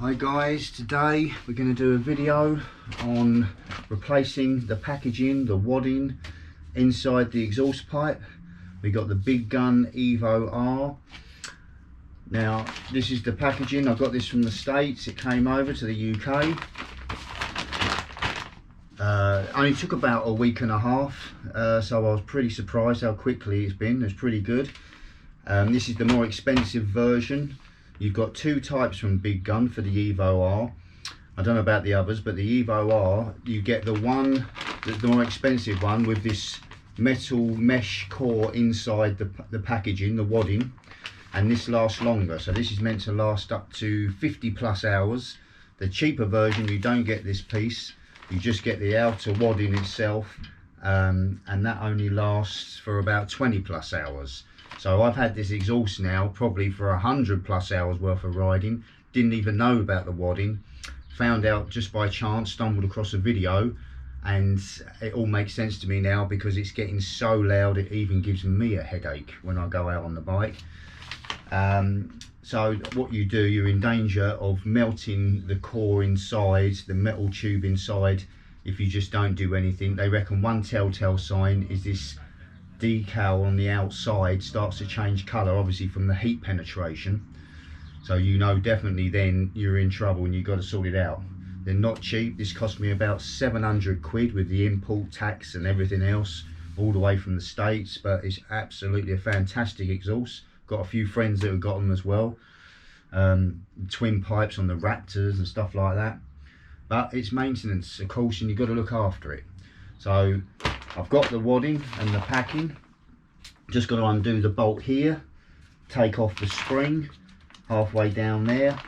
Hi guys, today we're going to do a video on replacing the packaging, the wadding inside the exhaust pipe. We got the Big Gun Evo R. Now this is the packaging. I got this from the States. It came over to the UK. Only took about a week and a half, so I was pretty surprised how quickly it's been. It's pretty good. This is the more expensive version. You've got two types from Big Gun for the Evo R. I don't know about the others, but the Evo R, you get the more expensive one with this metal mesh core inside the packaging, the wadding, and this lasts longer. So this is meant to last up to 50 plus hours. The cheaper version, you don't get this piece. You just get the outer wadding itself, and that only lasts for about 20 plus hours. So I've had this exhaust now probably for 100 plus hours worth of riding. Didn't even know about the wadding. Found out just by chance, stumbled across a video, and it all makes sense to me now because it's getting so loud it even gives me a headache when I go out on the bike. So what you do, you're in danger of melting the core inside, the metal tube inside, if you just don't do anything. They reckon one telltale sign is this decal on the outside starts to change colour, obviously from the heat penetration. So you know definitely then you're in trouble and you've got to sort it out. They're not cheap. This cost me about 700 quid with the import tax and everything else, all the way from the States, but it's absolutely a fantastic exhaust. Got a few friends that have got them as well. Twin pipes on the Raptors and stuff like that. But it's maintenance, of course, and you've got to look after it. So I've got the wadding and the packing. Just got to undo the bolt here, take off the spring halfway down there,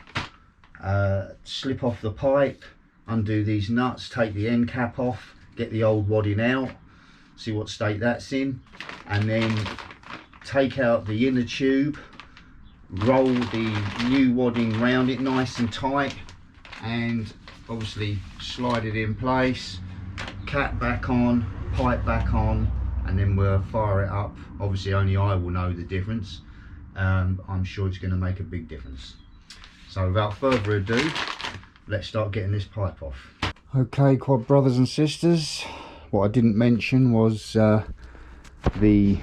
slip off the pipe, undo these nuts, take the end cap off, get the old wadding out, see what state that's in, and then take out the inner tube, roll the new wadding round it nice and tight, and obviously slide it in place, cap back on, pipe back on, and then we'll fire it up. Obviously only I will know the difference. I'm sure it's going to make a big difference. So without further ado, let's start getting this pipe off. Okay, quad brothers and sisters, what I didn't mention was the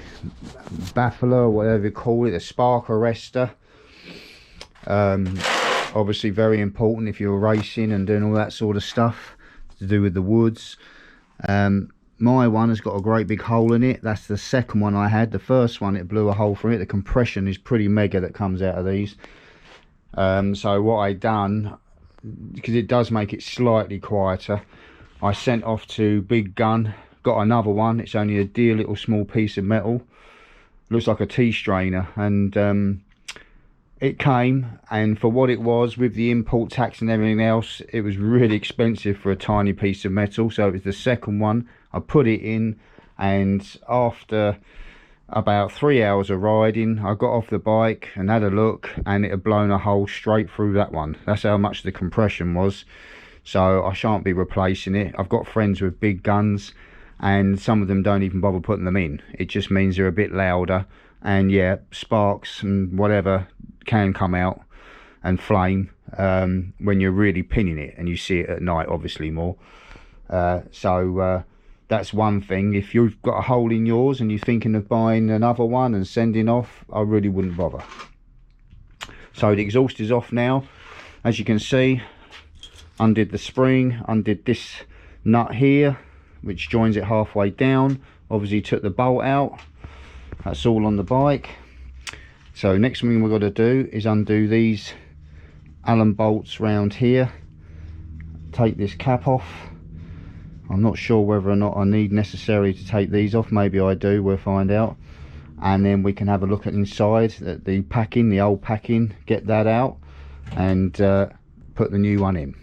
baffler, or whatever you call it, the spark arrestor. Obviously very important if you're racing and doing all that sort of stuff to do with the woods. My one has got a great big hole in it. That's the second one I had. The first one, it blew a hole through it. The compression is pretty mega that comes out of these. So what I done, because it does make it slightly quieter, I sent off to Big Gun, got another one. It's only a dear little small piece of metal, looks like a tea strainer, and it came, and for what it was, with the import tax and everything else, it was really expensive for a tiny piece of metal. So it was the second one. I put it in, and after about 3 hours of riding, I got off the bike and had a look, and it had blown a hole straight through that one. That's how much the compression was. So I shan't be replacing it. I've got friends with Big Guns, and some of them don't even bother putting them in. It just means they're a bit louder, and yeah, sparks and whatever can come out and flame when you're really pinning it, and you see it at night obviously more. That's one thing. If you've got a hole in yours and you're thinking of buying another one and sending off, I really wouldn't bother. So the exhaust is off now. As you can see, undid the spring, undid this nut here which joins it halfway down, obviously took the bolt out. That's all on the bike. So next thing we've got to do is undo these Allen bolts round here, take this cap off. I'm not sure whether or not I need necessarily to take these off. Maybe I do, we'll find out. And then we can have a look at inside at the packing, the old packing, get that out, and put the new one in.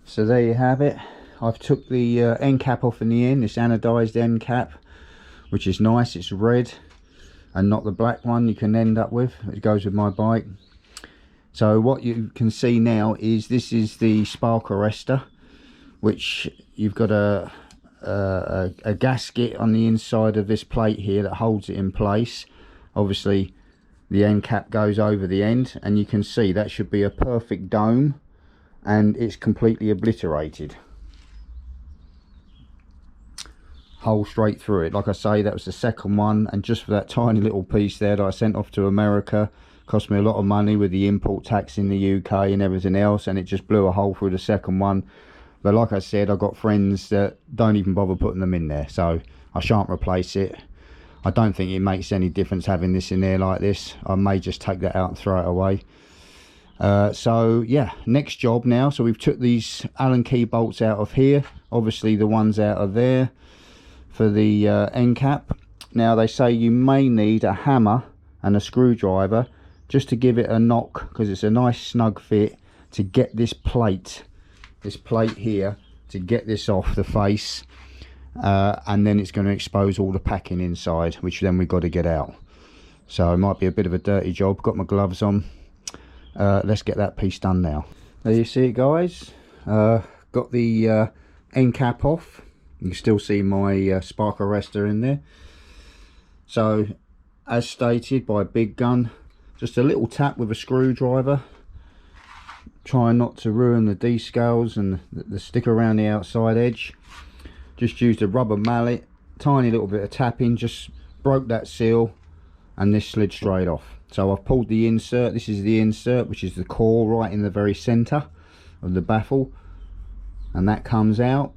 So there you have it. I've took the end cap off in the end, this anodized end cap, which is nice. It's red and not the black one you can end up with. It goes with my bike. So what you can see now is this is the spark arrestor, which you've got a gasket on the inside of this plate here that holds it in place. Obviously the end cap goes over the end, and you can see that should be a perfect dome, and it's completely obliterated. Hole straight through it. Like I say, that was the second one, and just for that tiny little piece there that I sent off to America, cost me a lot of money with the import tax in the UK and everything else, and it just blew a hole through the second one. But like I said, I've got friends that don't even bother putting them in there, so I shan't replace it. I don't think it makes any difference having this in there like this. I may just take that out and throw it away. So yeah, next job now. So we've took these Allen key bolts out of here, obviously the ones out of there for the end cap. Now they say you may need a hammer and a screwdriver just to give it a knock, because it's a nice snug fit, to get this plate here, to get this off the face, and then it's going to expose all the packing inside, which then we've got to get out. So it might be a bit of a dirty job. Got my gloves on. Let's get that piece done now. There you see it, guys. Got the end cap off. You can still see my spark arrestor in there. So as stated by Big Gun, just a little tap with a screwdriver, trying not to ruin the D-scales and the stick around the outside edge. Just used a rubber mallet, tiny little bit of tapping, just broke that seal, and this slid straight off. So I've pulled the insert. This is the insert, which is the core right in the very center of the baffle, and that comes out.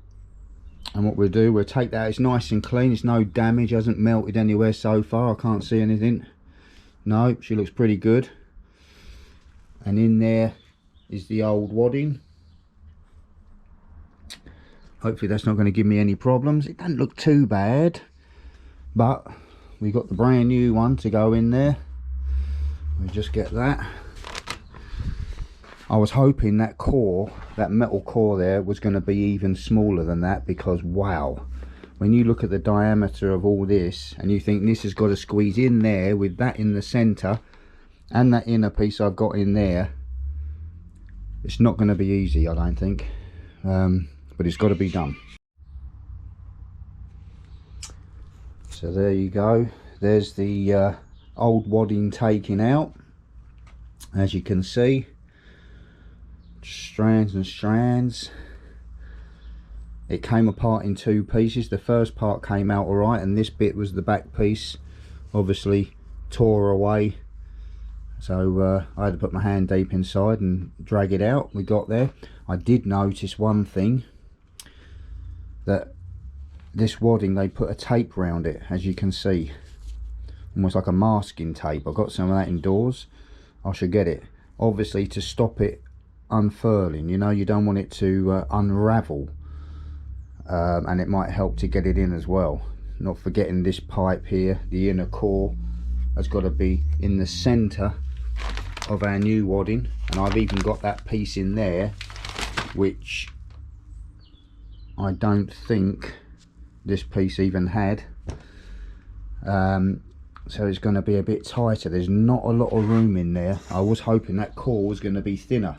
And what we'll do, we'll take that, it's nice and clean, it's no damage, hasn't melted anywhere so far, I can't see anything. No, she looks pretty good. And in there is the old wadding. Hopefully that's not going to give me any problems. It doesn't look too bad, but we got the brand new one to go in there. We just get that. I was hoping that core, that metal core there, was going to be even smaller than that, because wow, when you look at the diameter of all this and you think this has got to squeeze in there with that in the center and that inner piece I've got in there, it's not going to be easy, I don't think. But it's got to be done. So there you go, there's the old wadding taken out. As you can see, strands and strands. It came apart in two pieces. The first part came out alright, and this bit was the back piece, obviously tore away. So I had to put my hand deep inside and drag it out. We got there. I did notice one thing, that this wadding, they put a tape round it, as you can see, almost like a masking tape. I got some of that indoors. I should get it, obviously, to stop it unfurling. You know, you don't want it to unravel, and it might help to get it in as well. Not forgetting this pipe here, the inner core has got to be in the center of our new wadding, and I've even got that piece in there which I don't think this piece even had. So it's going to be a bit tighter. There's not a lot of room in there. I was hoping that core was going to be thinner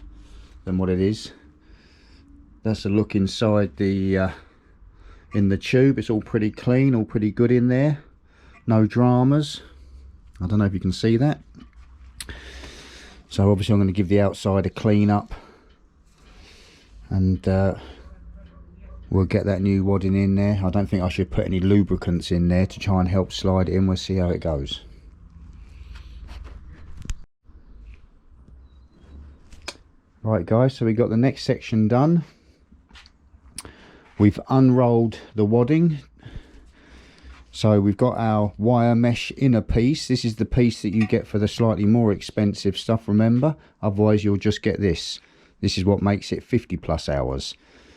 than what it is. That's a look inside the in the tube. It's all pretty clean, all pretty good in there, no dramas. I don't know if you can see that. So obviously I'm going to give the outside a clean up, and we'll get that new wadding in there. I don't think I should put any lubricants in there to try and help slide it in. We'll see how it goes. Right guys, so we got the next section done. We've unrolled the wadding. So we've got our wire mesh inner piece. This is the piece that you get for the slightly more expensive stuff, remember. Otherwise you'll just get this. This is what makes it 50+ hours.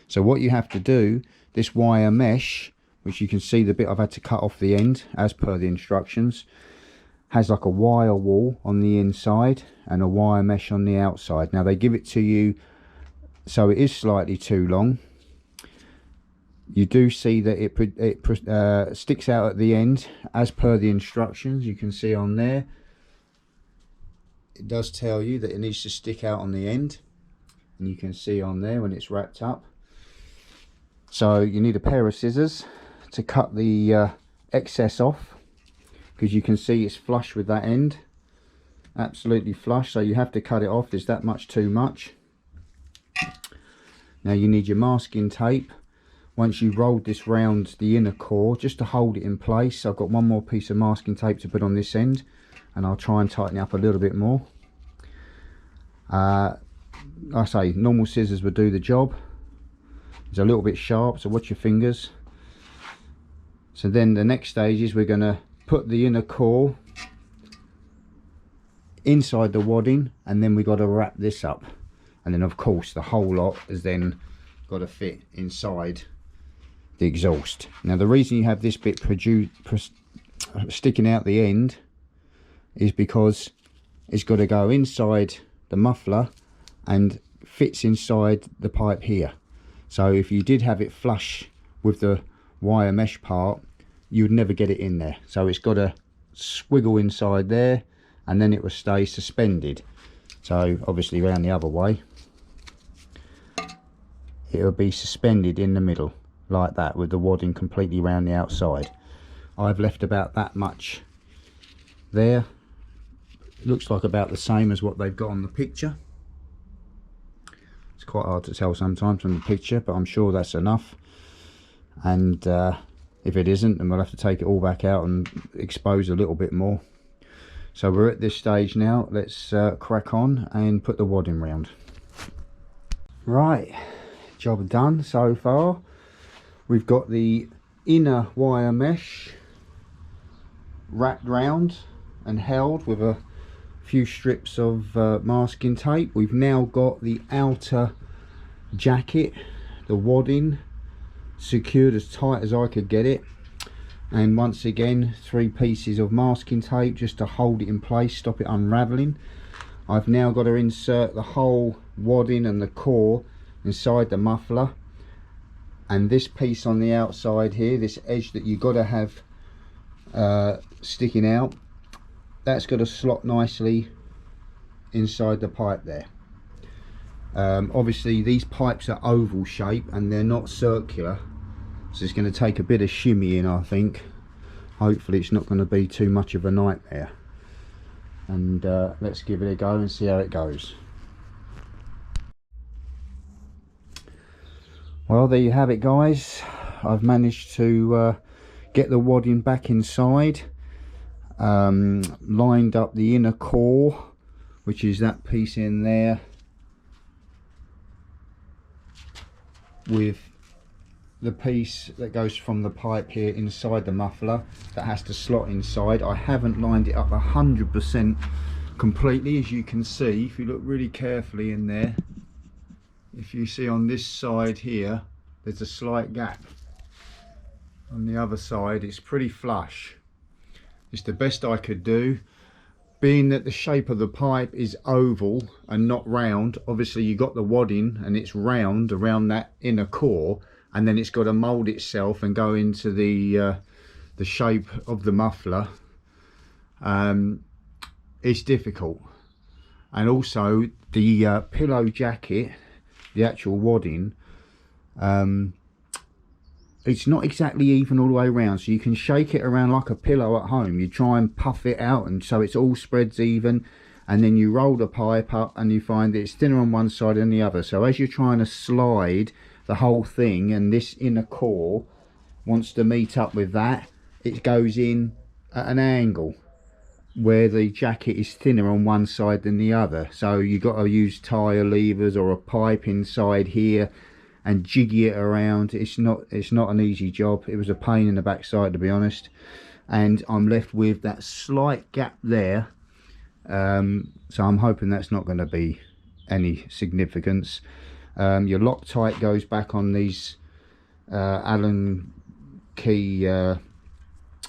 So what you have to do, this wire mesh, which you can see the bit I've had to cut off the end as per the instructions, has like a wire wall on the inside and a wire mesh on the outside. Now they give it to you so it is slightly too long. You do see that it sticks out at the end as per the instructions. You can see on there, it does tell you that it needs to stick out on the end, and you can see on there when it's wrapped up. So you need a pair of scissors to cut the excess off, because you can see it's flush with that end. absolutely flush, so you have to cut it off. There's that much too much. Now you need your masking tape. Once you've rolled this round the inner core, just to hold it in place. I've got one more piece of masking tape to put on this end, and I'll try and tighten it up a little bit more. Like I say, normal scissors would do the job. It's a little bit sharp, so watch your fingers. So then the next stage is we're going to put the inner core inside the wadding, and then we've got to wrap this up, and then of course the whole lot is then got to fit inside the exhaust. Now the reason you have this bit sticking out the end is because it's got to go inside the muffler and fits inside the pipe here. So if you did have it flush with the wire mesh part, you would never get it in there. So it's got to swiggle inside there, and then it will stay suspended. So obviously around the other way, it will be suspended in the middle like that, with the wadding completely around the outside. I've left about that much there. Looks like about the same as what they've got on the picture. It's quite hard to tell sometimes from the picture, but I'm sure that's enough. And if it isn't, then we'll have to take it all back out and expose a little bit more. So we're at this stage now. Let's crack on and put the wadding round. Right, job done so far. We've got the inner wire mesh wrapped round and held with a few strips of masking tape. We've now got the outer jacket, the wadding, secured as tight as I could get it, and once again 3 pieces of masking tape just to hold it in place, stop it unraveling. I've now got to insert the whole wadding and the core inside the muffler, and this piece on the outside here, this edge that you've got to have sticking out, that's got to slot nicely inside the pipe there. Obviously these pipes are oval shape and they're not circular, so it's going to take a bit of shimmying, I think. Hopefully it's not going to be too much of a nightmare, and let's give it a go and see how it goes. Well, there you have it, guys. I've managed to get the wadding back inside, lined up the inner core, which is that piece in there, with the piece that goes from the pipe here inside the muffler that has to slot inside. I haven't lined it up 100% completely, as you can see if you look really carefully in there. If you see on this side here, there's a slight gap. On the other side it's pretty flush. It's the best I could do, being that the shape of the pipe is oval and not round. Obviously you got the wadding and it's round around that inner core, and then it's got to mold itself and go into the shape of the muffler. It's difficult. And also the pillow jacket, the actual wadding, it's not exactly even all the way around, so you can shake it around like a pillow at home. You try and puff it out and so it's all spreads even, and then you roll the pipe up and you find that it's thinner on one side than the other. So as you're trying to slide the whole thing, and this inner core wants to meet up with that, it goes in at an angle where the jacket is thinner on one side than the other. So you've got to use tire levers or a pipe inside here and jiggy it around. It's not an easy job. It was a pain in the backside, to be honest, and I'm left with that slight gap there. So I'm hoping that's not going to be any significance. Your Loctite goes back on these Allen key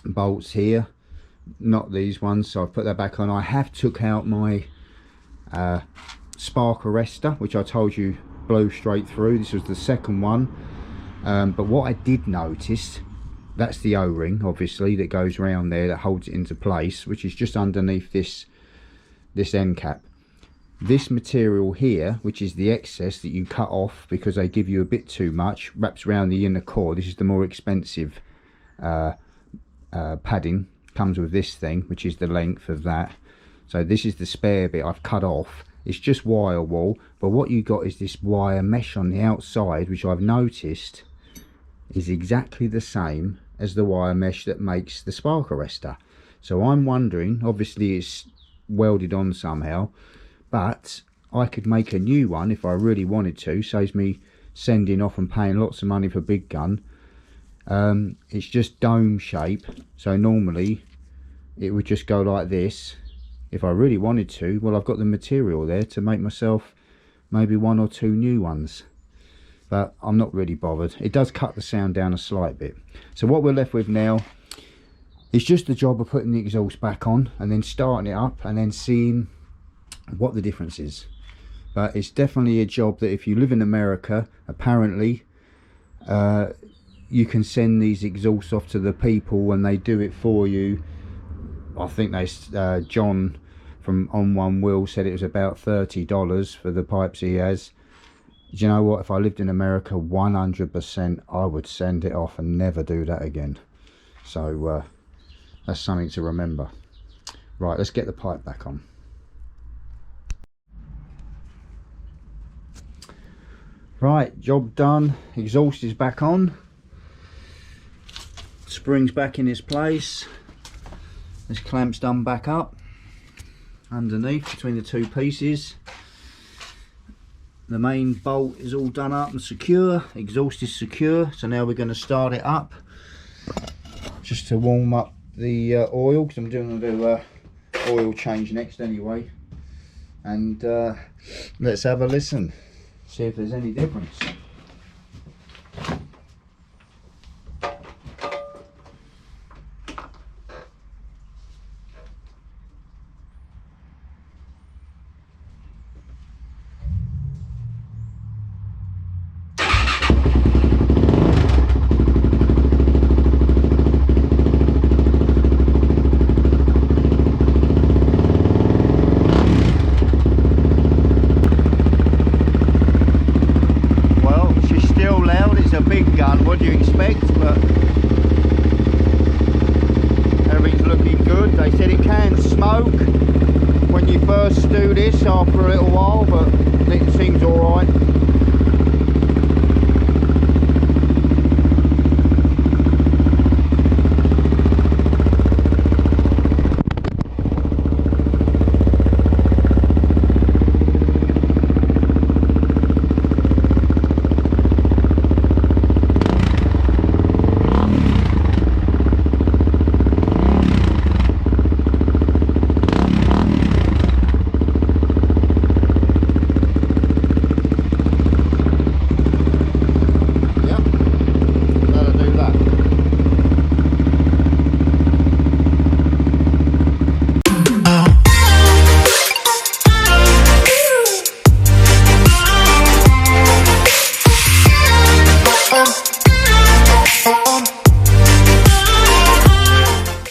bolts here, not these ones, so I've put that back on. I have took out my spark arrestor, which I told you blew straight through. This was the second one, but what I did notice, that's the O-ring obviously that goes around there that holds it into place, which is just underneath this end cap. This material here, which is the excess that you cut off because they give you a bit too much, wraps around the inner core. This is the more expensive padding, comes with this thing, which is the length of that. So this is the spare bit I've cut off. It's just wire wool, but what you got is this wire mesh on the outside, which I've noticed is exactly the same as the wire mesh that makes the spark arrestor. So I'm wondering, obviously it's welded on somehow, but I could make a new one if I really wanted to. Saves me sending off and paying lots of money for big gun. It's just dome shape, so normally it would just go like this. If I really wanted to, well, I've got the material there to make myself maybe 1 or 2 new ones, but I'm not really bothered. It does cut the sound down a slight bit. So what we're left with now is just the job of putting the exhaust back on and then starting it up and then seeing what the difference is. But it's definitely a job that if you live in America, apparently you can send these exhausts off to the people and they do it for you. I think they John from On One Wheel said it was about $30 for the pipes he has. Do you know what? If I lived in America, 100% I would send it off and never do that again. So that's something to remember. Right, let's get the pipe back on. Right, job done. Exhaust is back on. Spring's back in its place. This clamp's done back up underneath between the 2 pieces. The main bolt is all done up and secure. Exhaust is secure. So now we're going to start it up just to warm up the oil, because I'm doing a oil change next anyway. And let's have a listen, see if there's any difference. What do you expect? But everything's looking good. They said it can smoke when you first do this after a little while, but it seems alright.